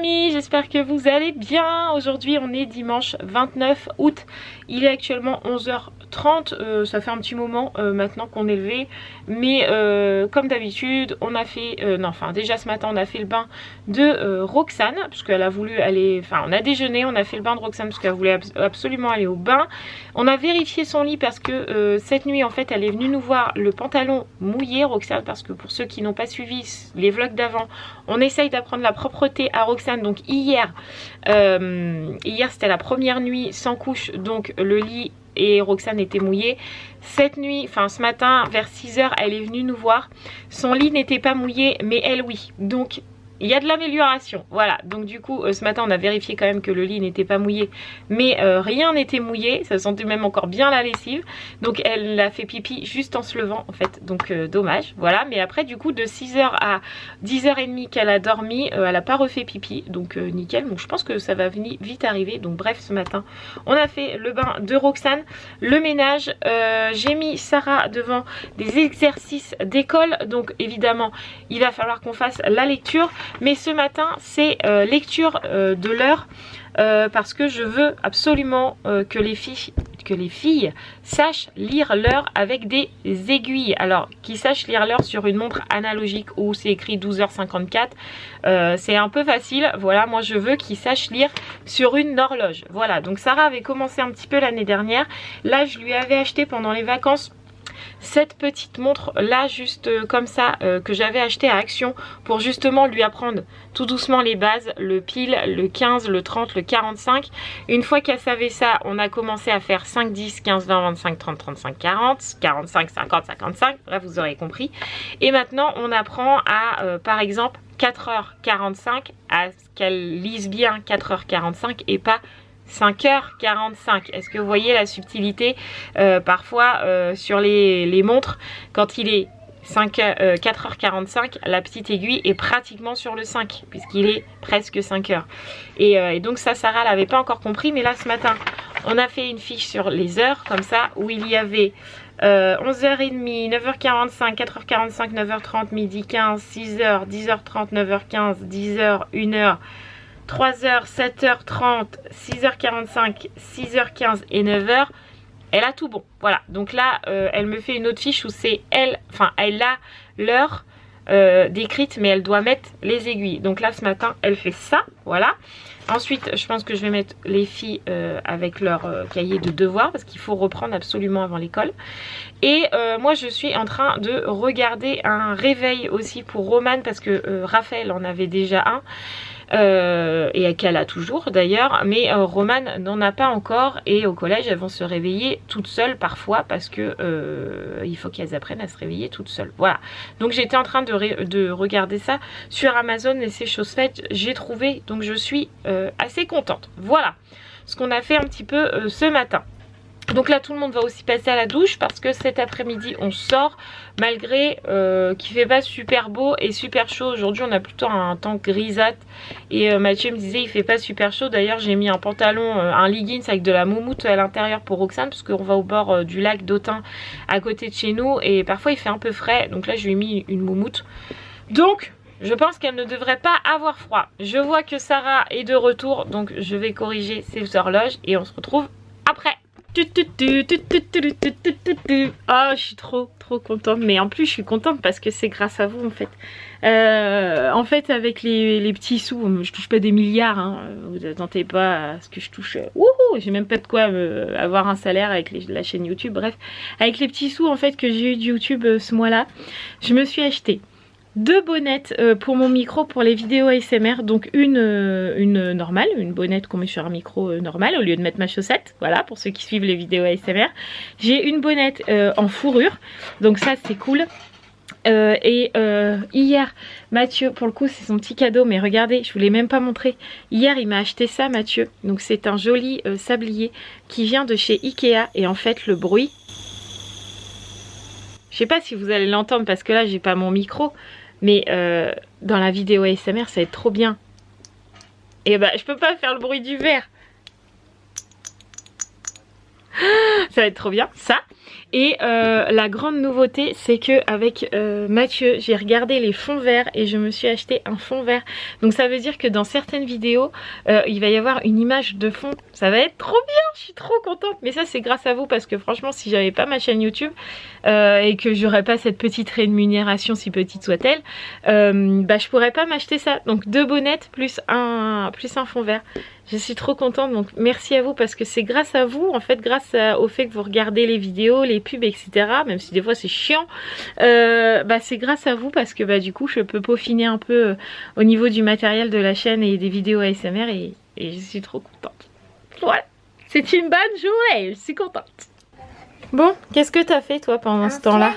amis, j'espère que vous allez bien. Aujourd'hui on est dimanche 29 août, il est actuellement 11h30, ça fait un petit moment maintenant qu'on est levé. Mais comme d'habitude on a fait, déjà ce matin on a fait le bain de Roxane, puisqu'elle a voulu aller, on a déjeuné, on a fait le bain de Roxane parce qu'elle voulait absolument aller au bain. On a vérifié son lit parce que cette nuit en fait elle est venue nous voir le pantalon mouillé, Roxane, parce que pour ceux qui n'ont pas suivi les vlogs d'avant, on essaye d'apprendre la propreté à Roxane. Donc hier c'était la première nuit sans couche, donc le lit et Roxane était mouillée. Cette nuit, ce matin vers 6h, elle est venue nous voir. Son lit n'était pas mouillé, mais elle oui. Donc il y a de l'amélioration, voilà. Donc du coup ce matin on a vérifié quand même que le lit n'était pas mouillé, mais rien n'était mouillé, ça sentait même encore bien la lessive. Donc elle a fait pipi juste en se levant en fait, donc dommage, voilà. Mais après du coup de 6h à 10h30 qu'elle a dormi, elle a pas refait pipi, donc nickel. Donc je pense que ça va venir vite arriver. Donc bref, ce matin on a fait le bain de Roxane, le ménage, j'ai mis Sarah devant des exercices d'école, donc évidemment il va falloir qu'on fasse la lecture. Mais ce matin c'est lecture de l'heure parce que je veux absolument que les filles sachent lire l'heure avec des aiguilles. Alors qu'ils sachent lire l'heure sur une montre analogique où c'est écrit 12h54, c'est un peu facile. Voilà, moi je veux qu'ils sachent lire sur une horloge. Voilà, donc Sarah avait commencé un petit peu l'année dernière. Là je lui avais acheté pendant les vacances cette petite montre là, juste comme ça, que j'avais acheté à Action pour justement lui apprendre tout doucement les bases, le pile, le 15, le 30, le 45. Une fois qu'elle savait ça, on a commencé à faire 5, 10, 15, 20, 25, 30, 35, 40, 45, 50, 55, bref vous aurez compris. Et maintenant on apprend à par exemple 4h45 à ce qu'elle lise bien 4h45 et pas 5h45. Est-ce que vous voyez la subtilité parfois sur les montres, quand il est 4h45, la petite aiguille est pratiquement sur le 5 puisqu'il est presque 5h. Et donc ça, Sarah l'avait pas encore compris, mais là ce matin on a fait une fiche sur les heures comme ça où il y avait 11h30, 9h45, 4h45, 9h30, midi 15, 6h, 10h30, 9h15, 10h, 1h, 3h, 7h30, 6h45, 6h15 et 9h. Elle a tout bon. Voilà. Donc là, elle me fait une autre fiche où c'est elle a l'heure décrite, mais elle doit mettre les aiguilles. Donc là, ce matin, elle fait ça. Voilà. Ensuite, je pense que je vais mettre les filles avec leur cahier de devoirs parce qu'il faut reprendre absolument avant l'école. Et moi, je suis en train de regarder un réveil aussi pour Romane parce que Raphaël en avait déjà un. Et qu'elle a toujours d'ailleurs, mais Romane n'en a pas encore, et au collège elles vont se réveiller toutes seules parfois parce que il faut qu'elles apprennent à se réveiller toutes seules. Voilà, donc j'étais en train de regarder ça sur Amazon et c'est chose faite, j'ai trouvé, donc je suis assez contente. Voilà ce qu'on a fait un petit peu ce matin. Donc là tout le monde va aussi passer à la douche parce que cet après-midi on sort, malgré qu'il fait pas super beau et super chaud. Aujourd'hui on a plutôt un temps grisâtre et Mathieu me disait il fait pas super chaud. D'ailleurs j'ai mis un pantalon, un leggings avec de la moumoute à l'intérieur pour Roxane parce qu'on va au bord du lac d'Autun à côté de chez nous et parfois il fait un peu frais, donc là je lui ai mis une moumoute. Donc je pense qu'elle ne devrait pas avoir froid. Je vois que Sarah est de retour, donc je vais corriger ses horloges et on se retrouve après. Oh, je suis trop contente, mais en plus je suis contente parce que c'est grâce à vous en fait. En fait avec les petits sous, je touche pas des milliards, hein. Vous attendez pas à ce que je touche. Wouhou, j'ai même pas de quoi avoir un salaire avec la chaîne YouTube. Bref, avec les petits sous en fait que j'ai eu de YouTube ce mois-là, je me suis acheté 2 bonnettes pour mon micro pour les vidéos ASMR. Donc une normale, une bonnette qu'on met sur un micro normal au lieu de mettre ma chaussette. Voilà, pour ceux qui suivent les vidéos ASMR. J'ai une bonnette en fourrure, donc ça c'est cool. Hier Mathieu, pour le coup c'est son petit cadeau, mais regardez, je vous l'ai même pas montré. Hier il m'a acheté ça, Mathieu. Donc c'est un joli sablier qui vient de chez Ikea. Et en fait le bruit, je sais pas si vous allez l'entendre parce que là j'ai pas mon micro, mais dans la vidéo ASMR ça va être trop bien. Et bah je peux pas faire le bruit du verre. Ça va être trop bien ça. Et la grande nouveauté, c'est que avec Mathieu, j'ai regardé les fonds verts et je me suis acheté un fond vert. Donc ça veut dire que dans certaines vidéos, il va y avoir une image de fond. Ça va être trop bien, je suis trop contente. Mais ça, c'est grâce à vous parce que franchement, si j'avais pas ma chaîne YouTube et que j'aurais pas cette petite rémunération, si petite soit-elle, bah je pourrais pas m'acheter ça. Donc 2 bonnettes plus un fond vert. Je suis trop contente, donc merci à vous parce que c'est grâce à vous, en fait, grâce au fait que vous regardez les vidéos, les pubs, etc. Même si des fois c'est chiant, bah c'est grâce à vous parce que bah du coup je peux peaufiner un peu au niveau du matériel de la chaîne et des vidéos ASMR et je suis trop contente. Voilà, c'est une bonne journée, je suis contente. Bon, qu'est-ce que t'as fait toi pendant ce temps-là?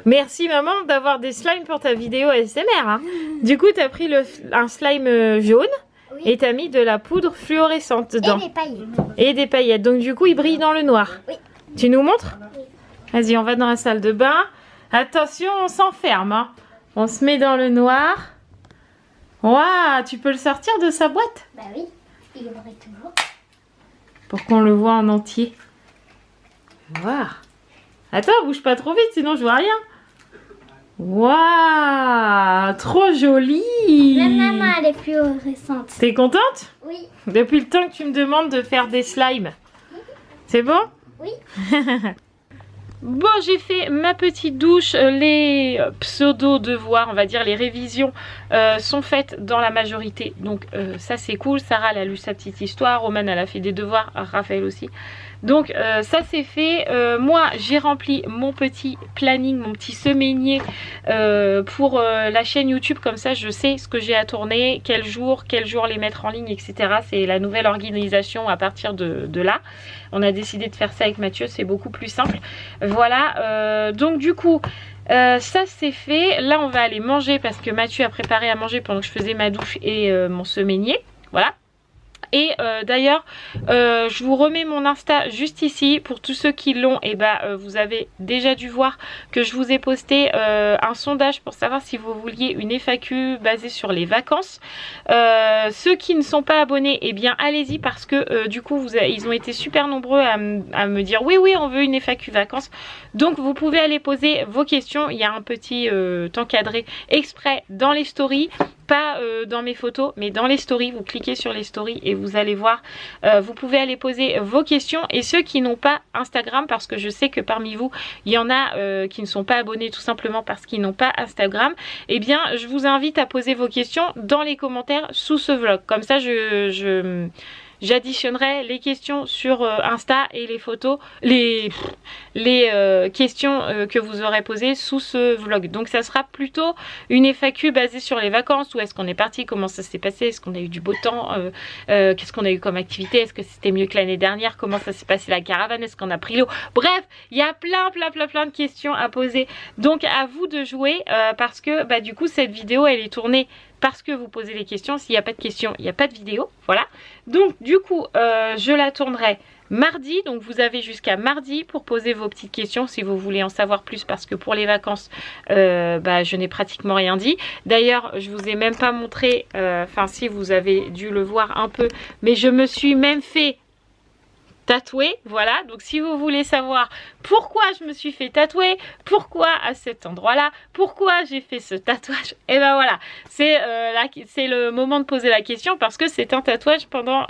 Merci maman d'avoir des slimes pour ta vidéo ASMR. Hein. Du coup t'as pris un slime jaune. Oui. Et t'as mis de la poudre fluorescente dedans. Et des paillettes. Et des paillettes. Donc du coup, il brille dans le noir. Oui. Tu nous montres? Oui. Vas-y, on va dans la salle de bain. Attention, on s'enferme. Hein. On se met dans le noir. Waouh, tu peux le sortir de sa boîte? Bah oui, il y aurait toujours. Pour qu'on le voit en entier. Waouh. Attends, bouge pas trop vite, sinon je vois rien. Waouh, trop jolie. La maman, elle est fluorescente. T'es contente? Oui. Depuis le temps que tu me demandes de faire des slimes. C'est bon? Oui. Bon, j'ai fait ma petite douche, les pseudo-devoirs, on va dire les révisions sont faites dans la majorité. Donc ça c'est cool, Sarah elle a lu sa petite histoire, Romane elle a fait des devoirs, Raphaël aussi. Donc ça c'est fait, moi j'ai rempli mon petit planning, mon petit semainier pour la chaîne YouTube, comme ça je sais ce que j'ai à tourner, quel jour les mettre en ligne, etc. C'est la nouvelle organisation à partir de là. On a décidé de faire ça avec Mathieu, c'est beaucoup plus simple. Voilà, donc du coup ça c'est fait. Là on va aller manger parce que Mathieu a préparé à manger pendant que je faisais ma douche et mon semainier. Voilà. Et d'ailleurs je vous remets mon Insta juste ici pour tous ceux qui l'ont. Et bah vous avez déjà dû voir que je vous ai posté un sondage pour savoir si vous vouliez une FAQ basée sur les vacances. Ceux qui ne sont pas abonnés, et eh bien allez-y parce que du coup ils ont été super nombreux à me dire oui on veut une FAQ vacances. Donc vous pouvez aller poser vos questions. Il y a un petit temps cadré exprès dans les stories. Pas dans mes photos mais dans les stories, vous cliquez sur les stories et vous allez voir, vous pouvez aller poser vos questions. Et ceux qui n'ont pas Instagram, parce que je sais que parmi vous il y en a qui ne sont pas abonnés tout simplement parce qu'ils n'ont pas Instagram, et eh bien je vous invite à poser vos questions dans les commentaires sous ce vlog, comme ça j'additionnerai les questions sur Insta et les photos, les questions que vous aurez posées sous ce vlog. Donc ça sera plutôt une FAQ basée sur les vacances. Où est-ce qu'on est parti, comment ça s'est passé, est-ce qu'on a eu du beau temps, qu'est-ce qu'on a eu comme activité, est-ce que c'était mieux que l'année dernière, comment ça s'est passé la caravane, est-ce qu'on a pris l'eau. Bref, il y a plein de questions à poser. Donc à vous de jouer parce que bah, du coup cette vidéo elle est tournée parce que vous posez les questions. S'il n'y a pas de questions, il n'y a pas de vidéo. Voilà. Donc du coup, je la tournerai mardi. Donc vous avez jusqu'à mardi pour poser vos petites questions si vous voulez en savoir plus. Parce que pour les vacances, bah, je n'ai pratiquement rien dit. D'ailleurs, je vous ai même pas montré, enfin si vous avez dû le voir un peu, mais je me suis même fait tatouer, voilà. Donc si vous voulez savoir pourquoi je me suis fait tatouer, pourquoi à cet endroit là, pourquoi j'ai fait ce tatouage, et ben voilà, c'est le moment de poser la question parce que c'est un tatouage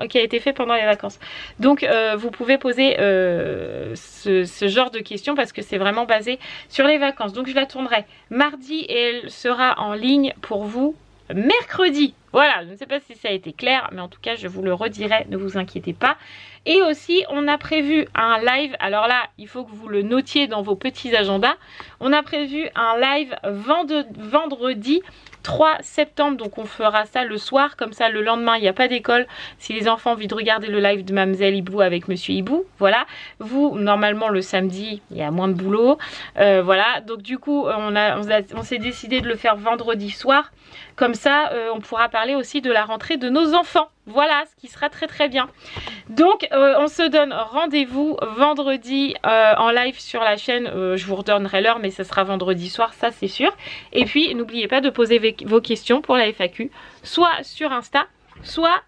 qui a été fait pendant les vacances. Donc vous pouvez poser ce genre de questions parce que c'est vraiment basé sur les vacances. Donc je la tournerai mardi et elle sera en ligne pour vous mercredi. Voilà, je ne sais pas si ça a été clair, mais en tout cas je vous le redirai, ne vous inquiétez pas. Et aussi on a prévu un live, alors là il faut que vous le notiez dans vos petits agendas. On a prévu un live vendredi 3 septembre, donc on fera ça le soir, comme ça le lendemain il n'y a pas d'école. Si les enfants ont envie de regarder le live de Mademoiselle Hibou avec Monsieur Hibou, voilà. Vous, normalement le samedi, il y a moins de boulot, voilà. Donc du coup on s'est décidé de le faire vendredi soir, comme ça on pourra parler aussi de la rentrée de nos enfants. Voilà, ce qui sera très bien. Donc on se donne rendez-vous vendredi en live sur la chaîne. Je vous redonnerai l'heure, mais ce sera vendredi soir, ça c'est sûr. Et puis n'oubliez pas de poser vos questions pour la FAQ, soit sur Insta, soit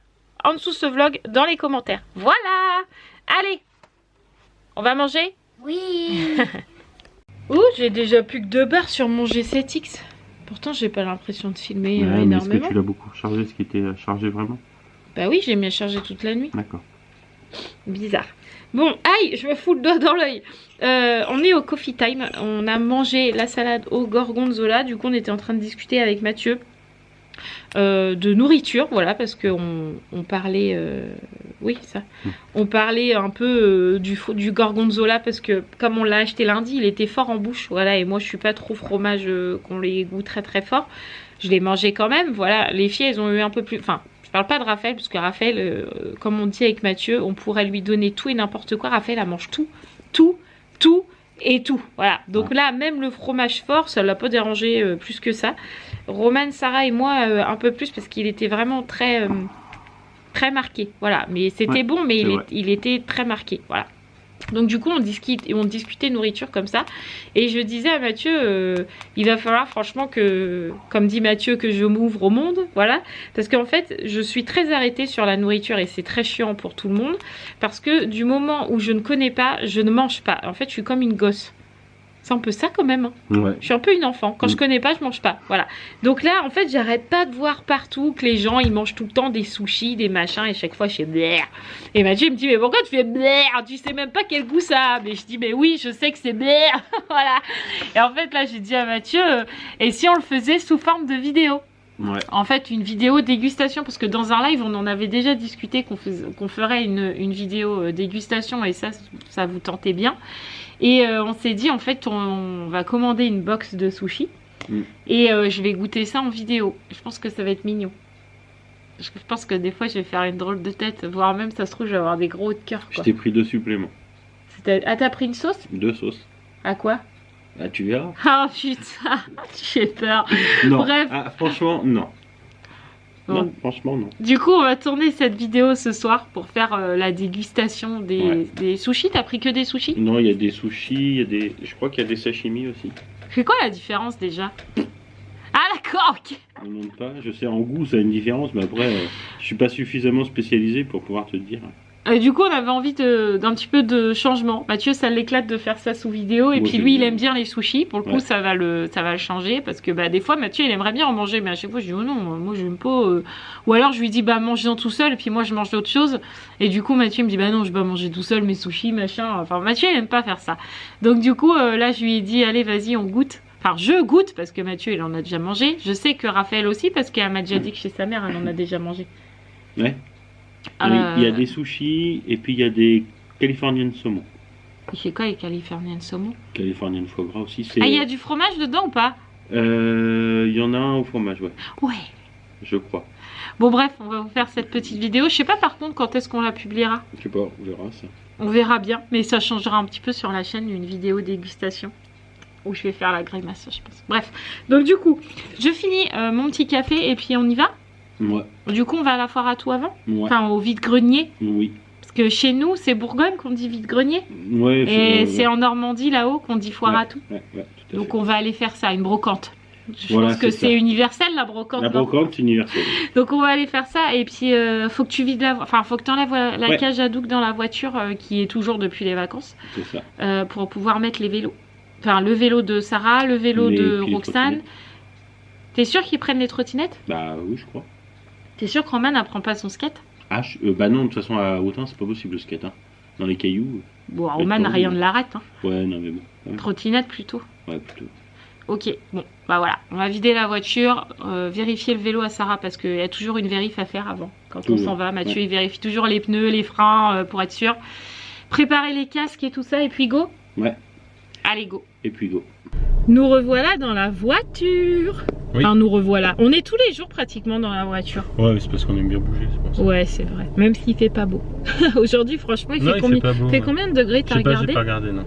en dessous de ce vlog dans les commentaires. Voilà. Allez, on va manger. Oui. Oh, j'ai déjà plus que 2 barres sur mon G7X. Pourtant, j'ai pas l'impression de filmer mais est-ce énormément. que tu l'as beaucoup rechargé, ce qui était chargé vraiment? Bah oui, j'ai bien chargé toute la nuit. D'accord. Bizarre. Bon, aïe, je me fous le doigt dans l'œil. On est au coffee time. On a mangé la salade au gorgonzola. Du coup, on était en train de discuter avec Mathieu de nourriture. Voilà, parce qu'on parlait... oui, ça. On parlait un peu du gorgonzola parce que comme on l'a acheté lundi, il était fort en bouche. Voilà, et moi, je suis pas trop fromage qu'on les goûte très très fort. Je l'ai mangé quand même. Voilà, les filles, elles ont eu un peu plus... Enfin, je parle pas de Raphaël, parce que Raphaël, comme on dit avec Mathieu, on pourrait lui donner tout et n'importe quoi. Raphaël, elle mange tout, tout, tout et tout. Voilà. Donc là, même le fromage fort, ça l'a pas dérangé plus que ça. Roman, Sarah et moi, un peu plus, parce qu'il était vraiment très, très marqué. Voilà. Mais c'était bon, mais il était très marqué. Voilà. Donc du coup on discutait nourriture comme ça et je disais à Mathieu il va falloir franchement que, comme dit Mathieu, que je m'ouvre au monde, voilà, parce qu'en fait je suis très arrêtée sur la nourriture et c'est très chiant pour tout le monde parce que du moment où je ne connais pas, je ne mange pas. En fait je suis comme une gosse. C'est un peu ça quand même, hein. Ouais. Je suis un peu une enfant. Quand je connais pas, je mange pas. Voilà. Donc là, en fait, j'arrête pas de voir partout que les gens, ils mangent tout le temps des sushis, des machins, et chaque fois, je fais blaire. Et Mathieu, il me dit, mais pourquoi tu fais blaire? Tu sais même pas quel goût ça a. Mais je dis, mais oui, je sais que c'est blaire. Voilà. Et en fait, là, j'ai dit à Mathieu, et si on le faisait sous forme de vidéo? Ouais. En fait, une vidéo dégustation, parce que dans un live, on en avait déjà discuté qu'on ferait une vidéo dégustation, et ça vous tentait bien. Et on s'est dit, en fait, on va commander une box de sushi. Et je vais goûter ça en vidéo. Je pense que ça va être mignon. Je pense que des fois, je vais faire une drôle de tête. Voire même, ça se trouve, je vais avoir des gros hauts de cœur. Je t'ai pris 2 suppléments. Ah, t'as pris une sauce? 2 sauces. À quoi? Ah, tu verras. Ah, putain, j'ai peur. Non. Bref. Ah, franchement, non. Bon. Non, franchement, non. Du coup, on va tourner cette vidéo ce soir pour faire la dégustation des sushis. T'as pris que des sushis? Non, il y a des sushis, il y a des... Je crois qu'il y a des sashimi aussi. C'est quoi la différence déjà? Ah d'accord, ok. Je ne demande pas, je sais, en goût ça a une différence, mais après, je suis pas suffisamment spécialisé pour pouvoir te dire. Du coup, on avait envie d'un petit peu de changement. Mathieu, ça l'éclate de faire ça sous vidéo. Et puis lui, il aime bien les sushis. Pour le coup, ça va le changer. Parce que des fois, Mathieu, il aimerait bien en manger. Mais à chaque fois, je dis, oh non, moi, j'aime pas. Ou alors, je lui dis, mange-en tout seul. Et puis moi, je mange d'autres choses. Et du coup, Mathieu me dit, non, je vais pas manger tout seul mes sushis, machin. Enfin, Mathieu, il aime pas faire ça. Donc, du coup, là, je lui ai dit, allez, vas-y, on goûte. Enfin, je goûte parce que Mathieu, il en a déjà mangé. Je sais que Raphaël aussi, parce qu'elle m'a déjà dit que chez sa mère, elle en a déjà mangé. Ouais. Il y a des sushis et puis il y a des Californian saumon. Il fait quoi les Californian saumon? Californian foie gras aussi. Ah, il y a du fromage dedans ou pas? Il y en a un au fromage, ouais. Ouais. Je crois. Bon bref, on va vous faire cette petite vidéo. Je sais pas par contre quand est-ce qu'on la publiera. Je sais pas, on verra ça. On verra bien, mais ça changera un petit peu sur la chaîne, une vidéo dégustation. Où je vais faire la grimace, je pense. Bref, donc du coup, je finis mon petit café et puis on y va. Ouais. Du coup, on va à la foire à tout avant. Ouais. Enfin, au vide-grenier. Oui. Parce que chez nous, c'est Bourgogne qu'on dit vide-grenier. Ouais. Et c'est en Normandie, là-haut, qu'on dit foire à tout. Ouais, tout à donc fait. On va aller faire ça, une brocante. Je pense que c'est universel, la brocante. La brocante, c'est universel. Donc on va aller faire ça. Et puis, faut que tu vides faut que tu enlèves la cage à douc dans la voiture, qui est toujours depuis les vacances. C'est ça. Pour pouvoir mettre les vélos. Enfin, le vélo de Sarah, le vélo de Roxane. T'es sûr qu'ils prennent les trottinettes? Bah oui, je crois. T'es sûr que Roman n'apprend pas son skate? Ah, bah non, de toute façon à Autun c'est pas possible le skate, hein. Dans les cailloux. Bon, Roman rien ne l'arrête, hein. Ouais, non mais bon. Ouais. Trottinette plutôt. Ouais, plutôt. Ok, bon, bah voilà, on va vider la voiture, vérifier le vélo à Sarah parce qu'il y a toujours une vérif à faire avant. Quand on s'en va, Mathieu il vérifie toujours les pneus, les freins pour être sûr. Préparer les casques et tout ça et puis go. Ouais. Allez go. Et puis go. Nous revoilà dans la voiture. Oui. Enfin, nous revoilà. On est tous les jours pratiquement dans la voiture. Ouais, c'est parce qu'on aime bien bouger, c'est pour ça. Ouais, c'est vrai. Même s'il fait pas beau. Aujourd'hui, franchement, il fait combien de degrés? T'as regardé? J'ai pas regardé, non.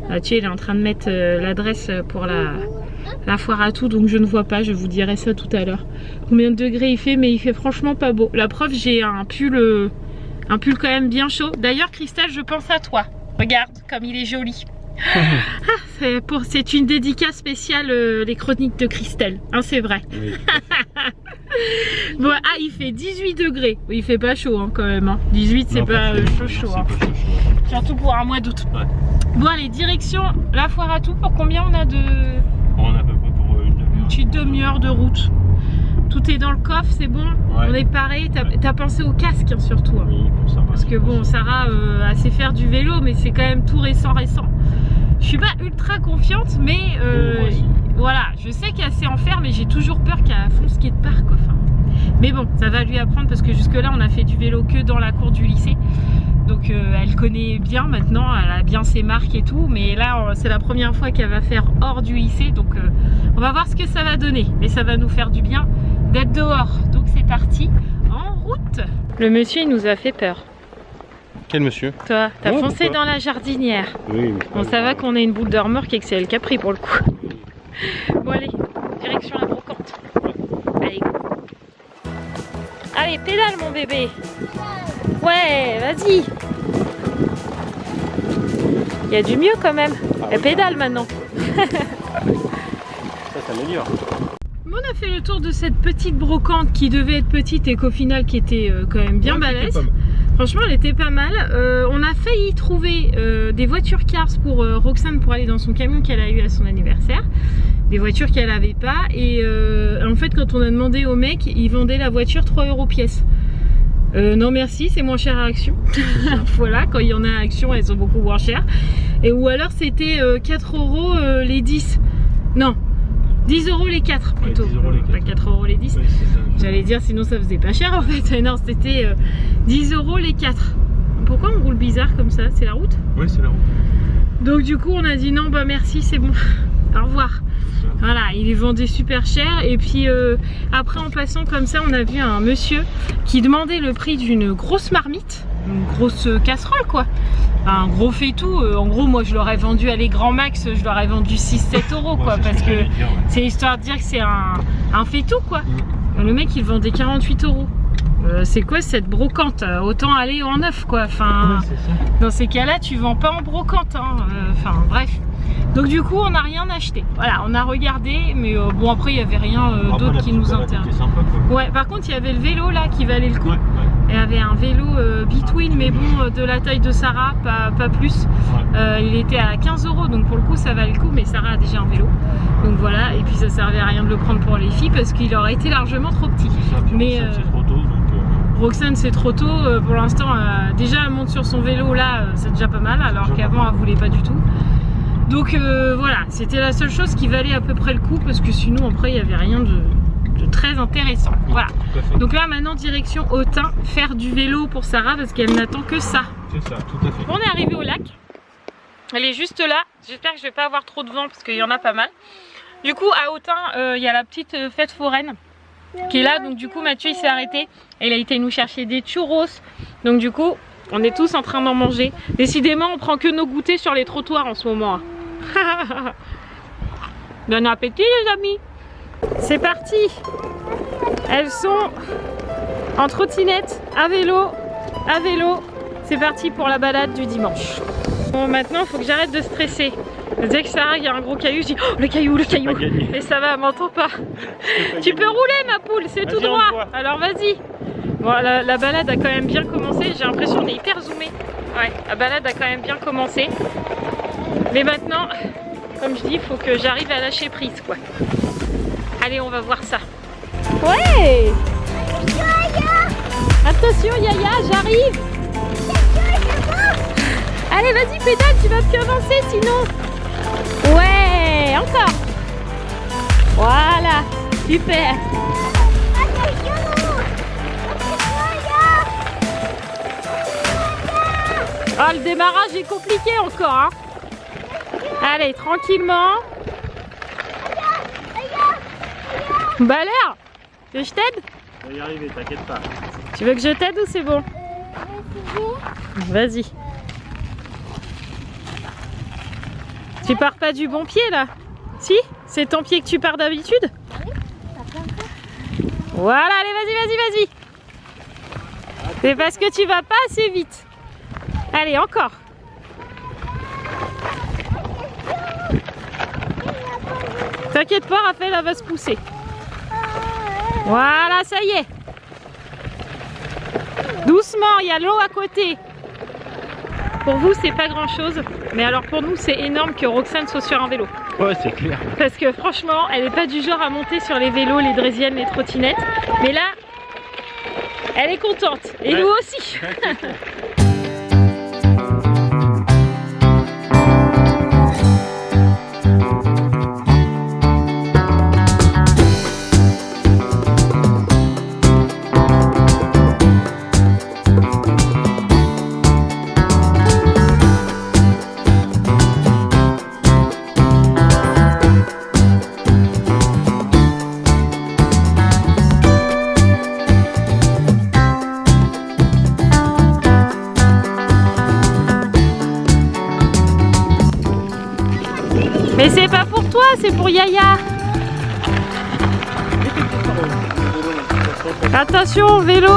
Mathieu, il est en train de mettre l'adresse pour la foire à tout, donc je ne vois pas. Je vous dirai ça tout à l'heure. Combien de degrés il fait, mais il fait franchement pas beau. La preuve, j'ai un pull quand même bien chaud. D'ailleurs, Christelle, je pense à toi. Regarde comme il est joli. C'est une dédicace spéciale les chroniques de Christelle, hein, c'est vrai. Oui. Bon, ah, il fait 18 degrés. Il fait pas chaud hein, quand même. Hein. 18, c'est pas chaud. Hein. Surtout pour un mois d'août. Ouais. Bon, allez, direction la foire à tout. Pour combien on a de... On a à peu près pour une demi-heure. Une petite demi-heure de route. Tout est dans le coffre, c'est bon. Ouais. On est paré. T'as pensé au casque hein, surtout. Hein. Oui, bon, ça va. Parce que bon, Sarah sait faire du vélo, mais c'est quand même tout récent. Je suis pas ultra confiante, mais voilà, je sais qu'elle sait en faire, mais j'ai toujours peur qu'elle fonce skatepark. Enfin, mais bon, ça va lui apprendre parce que jusque là, on a fait du vélo que dans la cour du lycée. Donc elle connaît bien maintenant, elle a bien ses marques et tout, mais là c'est la première fois qu'elle va faire hors du lycée, donc on va voir ce que ça va donner, mais ça va nous faire du bien d'être dehors. Donc c'est parti, en route. Le monsieur il nous a fait peur. Quel monsieur? Toi, t'as Oh, foncé pourquoi dans la jardinière. Oui, mais Bon, ça va qu'on ait une boule de remorque et que c'est elle qui a pris pour le coup. Bon allez, direction la brocante. Allez, go. Allez, pédale mon bébé. Ouais, vas-y. Il y a du mieux quand même. Elle pédale maintenant. ça s'améliore. Bon, on a fait le tour de cette petite brocante qui devait être petite et qu'au final qui était quand même bien balèze. Franchement, elle était pas mal. On a failli trouver des voitures Cars pour Roxane pour aller dans son camion qu'elle a eu à son anniversaire. Des voitures qu'elle n'avait pas. Et en fait, quand on a demandé au mec, il vendait la voiture 3 € pièce. Non merci, c'est moins cher à Action. Voilà, quand il y en a à Action, elles sont beaucoup moins chères. Et ou alors c'était 4 € les 10. Non, 10 € les 4 plutôt. Ouais, 10 € les 4. Pas 4 € les 10. Ouais, j'allais dire sinon ça faisait pas cher en fait. Non, c'était 10 € les 4. Pourquoi on roule bizarre comme ça? C'est la route? Oui, c'est la route. Donc du coup on a dit non, bah merci, c'est bon. Au revoir. Voilà, il les vendait super cher. Et puis après en passant comme ça, on a vu un monsieur qui demandait le prix d'une grosse marmite, une grosse casserole quoi, un gros fait-tout. En gros moi je l'aurais vendu à les grands max, je l'aurais vendu 6-7 € quoi, parce que c'est histoire de dire que c'est un fait-tout quoi. Le mec il vendait 48 €. C'est quoi cette brocante? Autant aller en neuf quoi. Enfin, dans ces cas-là tu vends pas en brocante hein. Enfin bref. Donc du coup on n'a rien acheté. Voilà, on a regardé, mais bon après il n'y avait rien d'autre qui nous intéresse. Ouais, par contre il y avait le vélo là qui valait le coup. Il y avait un vélo Between, mais bon de la taille de Sarah, pas plus. Il était à 15 €, donc pour le coup ça valait le coup, mais Sarah a déjà un vélo. Donc voilà, et puis ça servait à rien de le prendre pour les filles parce qu'il aurait été largement trop petit. Mais Roxane c'est trop tôt, pour l'instant déjà elle monte sur son vélo là, c'est déjà pas mal, alors qu'avant elle voulait pas du tout. Donc voilà, c'était la seule chose qui valait à peu près le coup parce que sinon après il n'y avait rien de très intéressant. Voilà. Donc là maintenant direction Autun, faire du vélo pour Sarah parce qu'elle n'attend que ça. C'est ça, tout à fait. On est arrivé au lac. Elle est juste là. J'espère que je vais pas avoir trop de vent parce qu'il y en a pas mal. Du coup à Autun, il y a la petite fête foraine qui est là. Donc du coup Mathieu il s'est arrêté et il a été nous chercher des churros. Donc du coup on est tous en train d'en manger. Décidément on prend que nos goûters sur les trottoirs en ce moment. Bon appétit les amis. C'est parti. Elles sont en trottinette, à vélo. C'est parti pour la balade du dimanche. Bon maintenant il faut que j'arrête de stresser. Dès que ça il y a un gros caillou, je dis oh, le caillou. Et ça va, elle m'entend pas. Tu peux rouler ma poule, c'est tout droit. Alors vas-y. Bon la balade a quand même bien commencé. J'ai l'impression qu'on est hyper zoomé. Ouais, la balade a quand même bien commencé. Mais maintenant, comme je dis, il faut que j'arrive à lâcher prise quoi. Allez, on va voir ça. Ouais. Attention Yaya, j'arrive. Allez, vas-y, pédale, tu vas plus avancer sinon. Ouais, encore. Voilà, super. Ah, le démarrage est compliqué encore. Hein. Allez, tranquillement. Bah l'air. Que je t'aide? On va y arriver, t'inquiète pas. Tu veux que je t'aide ou c'est bon? Vas-y. Tu pars pas du bon pied là? Si? C'est ton pied que tu pars d'habitude? Voilà, allez, vas-y. C'est parce que tu vas pas assez vite. Allez, encore. T'inquiète pas, Raphaël, elle va se pousser. Voilà, ça y est. Doucement, il y a l'eau à côté. Pour vous, c'est pas grand chose, mais alors pour nous, c'est énorme que Roxane soit sur un vélo. Ouais, c'est clair. Parce que franchement, elle n'est pas du genre à monter sur les vélos, les draisiennes, les trottinettes. Mais là, elle est contente. Et nous aussi. Mais c'est pas pour toi, c'est pour Yaya. Attention, vélo.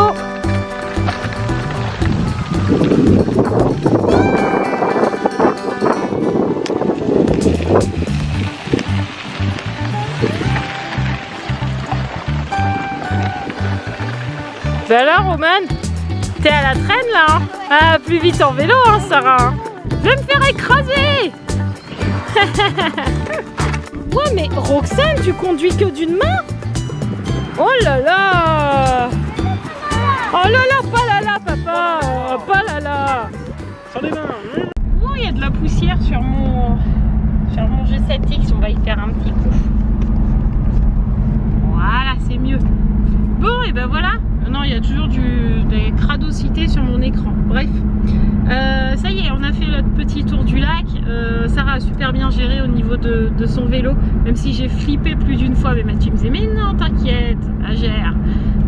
Bah alors, Roman, t'es à la traîne là, hein? Ah, plus vite en vélo, hein, Sarah. Je vais me faire écraser. Ouais, mais Roxane, tu conduis que d'une main? Oh là là! Oh là là, pas là là, papa! Pas là là! Sans les mains. Oh, il y a de la poussière sur mon G7X, on va y faire un petit coup. Voilà, c'est mieux. Bon, et ben voilà. Non, il y a toujours des cradocités sur mon écran. Bref. Ça y est, on a fait notre petit tour du lac. Sarah a super bien géré au niveau de son vélo, même si j'ai flippé plus d'une fois. Mais Mathieu me disait, mais non, t'inquiète, elle gère.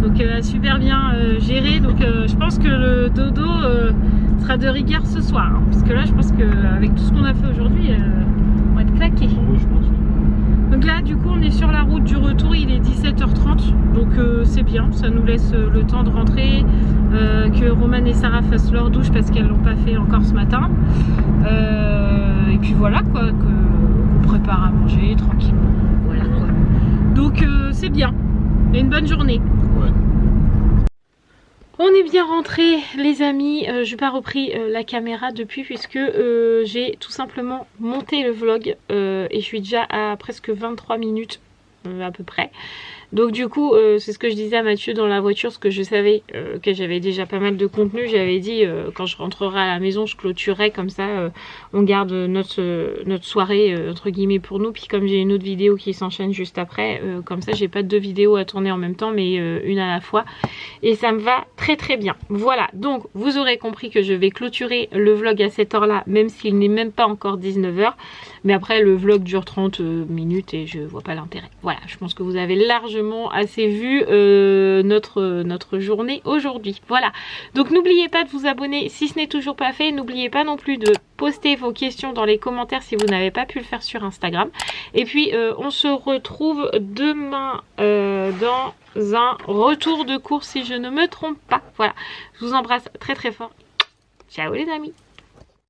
Donc elle a super bien géré. Donc je pense que le dodo sera de rigueur ce soir. Hein, parce que là, je pense qu'avec tout ce qu'on a fait aujourd'hui, on va être claqué. Oui, je pense. Donc là, du coup, on est sur la route du retour, il est 17h30, donc c'est bien, ça nous laisse le temps de rentrer, que Roman et Sarah fassent leur douche parce qu'elles l'ont pas fait encore ce matin. Et puis voilà quoi, qu'on prépare à manger tranquillement. Voilà quoi. Donc c'est bien, et une bonne journée. Ouais. On est bien rentrés les amis, je n'ai pas repris la caméra depuis puisque j'ai tout simplement monté le vlog et je suis déjà à presque 23 minutes à peu près. Donc du coup c'est ce que je disais à Mathieu dans la voiture, parce que je savais que j'avais déjà pas mal de contenu. J'avais dit quand je rentrerai à la maison je clôturerai, comme ça on garde notre soirée entre guillemets pour nous. Puis comme j'ai une autre vidéo qui s'enchaîne juste après, comme ça j'ai pas deux vidéos à tourner en même temps mais une à la fois. Et ça me va très très bien. Voilà, donc vous aurez compris que je vais clôturer le vlog à cette heure là, même s'il n'est même pas encore 19 h. Mais après le vlog dure 30 minutes et je vois pas l'intérêt. Voilà, je pense que vous avez largement assez vu notre journée aujourd'hui. Voilà, donc n'oubliez pas de vous abonner si ce n'est toujours pas fait. N'oubliez pas non plus de poster vos questions dans les commentaires si vous n'avez pas pu le faire sur Instagram. Et puis on se retrouve demain dans un retour de course si je ne me trompe pas. Voilà, je vous embrasse très très fort. Ciao les amis.